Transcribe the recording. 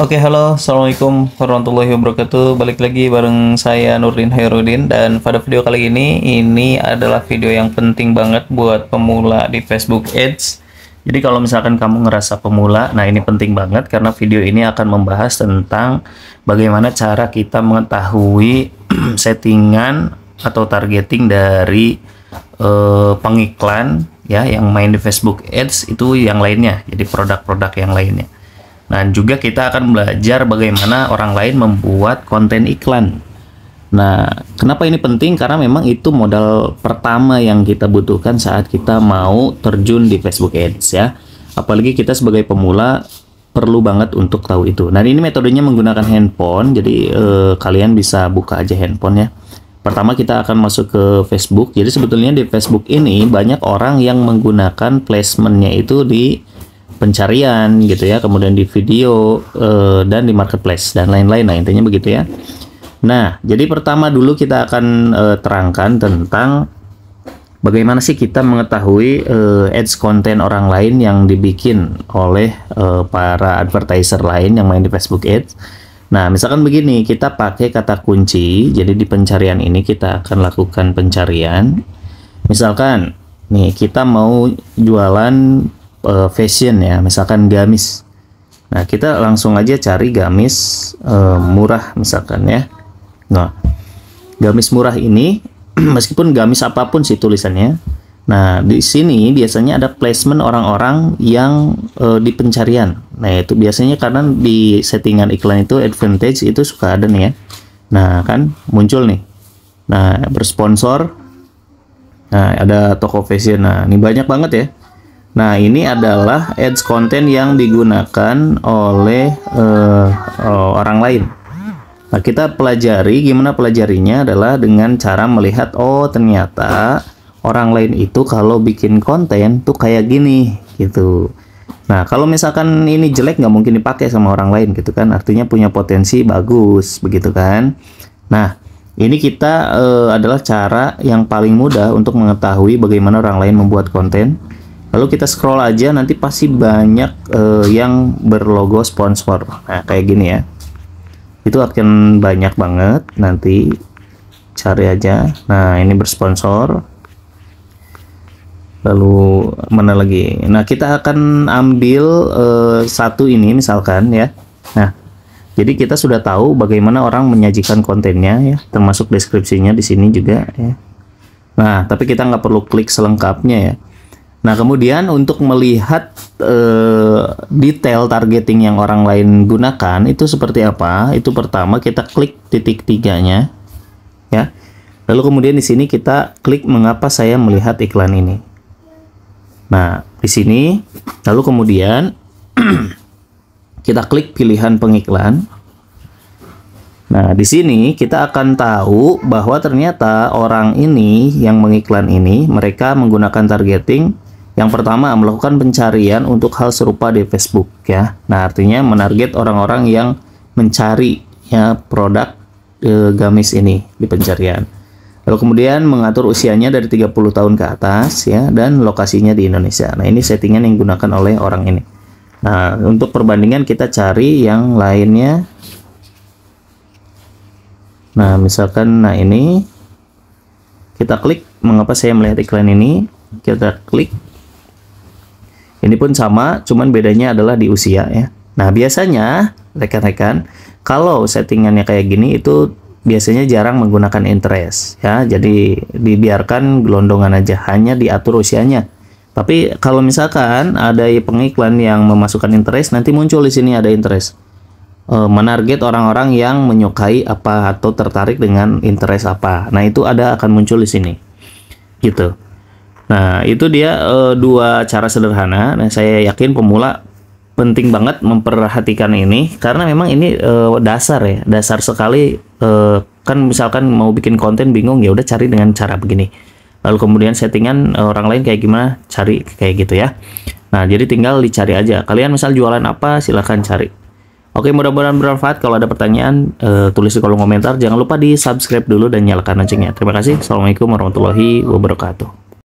Oke, halo, assalamualaikum warahmatullahi wabarakatuh. Balik lagi bareng saya Nurdin Hairudin, dan pada video kali ini adalah video yang penting banget buat pemula di Facebook Ads. Jadi kalau misalkan kamu ngerasa pemula, nah ini penting banget karena video ini akan membahas tentang bagaimana cara kita mengetahui settingan atau targeting dari pengiklan ya yang main di Facebook Ads itu yang lainnya, jadi produk-produk yang lainnya. Nah, juga kita akan belajar bagaimana orang lain membuat konten iklan. Nah, kenapa ini penting? Karena memang itu modal pertama yang kita butuhkan saat kita mau terjun di Facebook Ads ya. Apalagi kita sebagai pemula perlu banget untuk tahu itu. Nah, ini metodenya menggunakan handphone. Jadi kalian bisa buka aja handphone ya. Pertama kita akan masuk ke Facebook. Jadi sebetulnya di Facebook ini banyak orang yang menggunakan placementnya itu di pencarian gitu ya, kemudian di video dan di marketplace dan lain-lain. Nah, intinya begitu ya. Nah, jadi pertama dulu kita akan terangkan tentang bagaimana sih kita mengetahui ads konten orang lain yang dibikin oleh para advertiser lain yang main di Facebook Ads. Nah, misalkan begini, kita pakai kata kunci. Jadi di pencarian ini kita akan lakukan pencarian. Misalkan nih kita mau jualan fashion ya, misalkan gamis. Nah, kita langsung aja cari gamis murah misalkan ya. Nah, gamis murah ini meskipun gamis apapun sih tulisannya. Nah, di sini biasanya ada placement orang-orang yang di pencarian. Nah, itu biasanya karena di settingan iklan itu advantage itu suka ada nih ya. Nah, kan muncul nih. Nah, bersponsor. Nah, ada toko fashion. Nah, ini banyak banget ya. Nah, ini adalah ads konten yang digunakan oleh orang lain. Nah, kita pelajari, gimana pelajarinya adalah dengan cara melihat, oh ternyata orang lain itu kalau bikin konten tuh kayak gini gitu. Nah, kalau misalkan ini jelek nggak mungkin dipakai sama orang lain gitu kan, artinya punya potensi bagus begitu kan. Nah, ini kita adalah cara yang paling mudah untuk mengetahui bagaimana orang lain membuat konten. Lalu kita scroll aja, nanti pasti banyak yang berlogo sponsor. Nah, kayak gini ya. Itu akan banyak banget. Nanti cari aja. Nah, ini bersponsor. Lalu mana lagi? Nah, kita akan ambil satu ini misalkan ya. Nah, jadi kita sudah tahu bagaimana orang menyajikan kontennya ya, termasuk deskripsinya di sini juga ya. Nah, tapi kita nggak perlu klik selengkapnya ya. Nah, kemudian untuk melihat detail targeting yang orang lain gunakan itu seperti apa? Itu pertama kita klik titik tiganya, ya. Lalu kemudian di sini kita klik mengapa saya melihat iklan ini. Nah, di sini lalu kemudian kita klik pilihan pengiklan. Nah, di sini kita akan tahu bahwa ternyata orang ini yang mengiklan ini mereka menggunakan targeting. Yang pertama, melakukan pencarian untuk hal serupa di Facebook ya. Nah, artinya menarget orang-orang yang mencari ya produk gamis ini di pencarian. Lalu kemudian mengatur usianya dari 30 tahun ke atas ya, dan lokasinya di Indonesia. Nah, ini settingan yang digunakan oleh orang ini. Nah, untuk perbandingan kita cari yang lainnya. Nah, misalkan ini kita klik mengapa saya melihat iklan ini, kita klik. Ini pun sama, cuman bedanya adalah di usia ya. Nah, biasanya rekan-rekan kalau settingannya kayak gini itu biasanya jarang menggunakan interest ya. Jadi dibiarkan gelondongan aja, hanya diatur usianya. Tapi kalau misalkan ada pengiklan yang memasukkan interest, nanti muncul di sini ada interest. Menarget orang-orang yang menyukai apa atau tertarik dengan interest apa. Nah, itu akan muncul di sini. Gitu. Nah, itu dia dua cara sederhana. Nah, saya yakin pemula penting banget memperhatikan ini karena memang ini dasar ya, dasar sekali. Kan misalkan mau bikin konten bingung, ya udah cari dengan cara begini. Lalu kemudian settingan orang lain kayak gimana, cari kayak gitu ya. Nah, jadi tinggal dicari aja. Kalian misal jualan apa, silahkan cari. Oke, mudah-mudahan bermanfaat. Kalau ada pertanyaan, tulis di kolom komentar. Jangan lupa di subscribe dulu dan nyalakan loncengnya. Terima kasih. Assalamualaikum warahmatullahi wabarakatuh.